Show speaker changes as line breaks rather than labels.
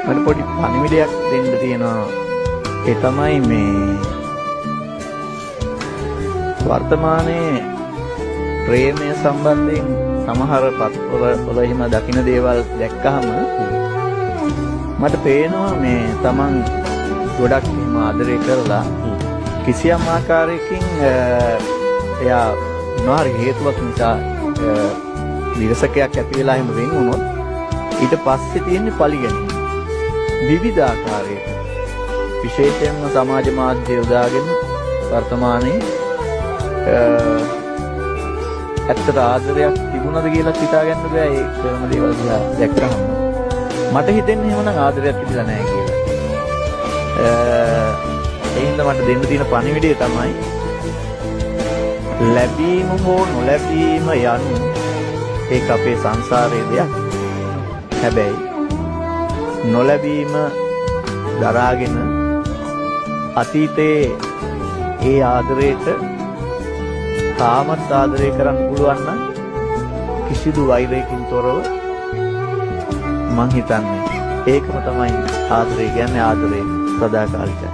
මට පොඩි පණිවිඩයක් දෙන්න තියෙනවා. ඒ තමයි මේ වර්තමානයේ ප්‍රේමය සම්බන්ධයෙන් සමහර පත්වල එහෙම දකින්න දේවල් දැක්කහම මට පේනවා මේ Taman ගොඩක් එහෙම ආදරය කරලා කිසියම් ආකාරයකින් එයා මොනවාරි හේතුවක් නිසා විරසකයක් ඇති වෙලා එහෙම වෙන් වුණොත් ඊට පස්සේ තියෙන්නේ පරිගැනීම. විවිධ ආකාරයක විශේෂයෙන්ම සමාජ මාධ්‍ය උදාගෙන වර්තමානයේ ඇත්තට ආදරයක් තිබුණද කියලා හිතාගන්න බෑ ඒ කරන දේවල් දිහා දැක්කම. මට හිතෙන්නේ එහෙමනම් ආදරයක් තිබිලා නැහැ කියලා. ඒ හින්දා මට දෙන්න තියෙන පණිවිඩය තමයි ලැබීම හෝ නොලැබීම යනු ඒක අපේ සංසාරයේ දෙයක්. හැබැයි නොලැබීම දරාගෙන අතීතයේ ඒ ආදරයට තාමත් ආදරය කරන්න පුළුවන් නම් කිසිදු වෛරයකින් තොරව මං හිතන්නේ ඒකම තමයි ආදරය කියන්නේ. ආදරේ සදාකාලිකයි.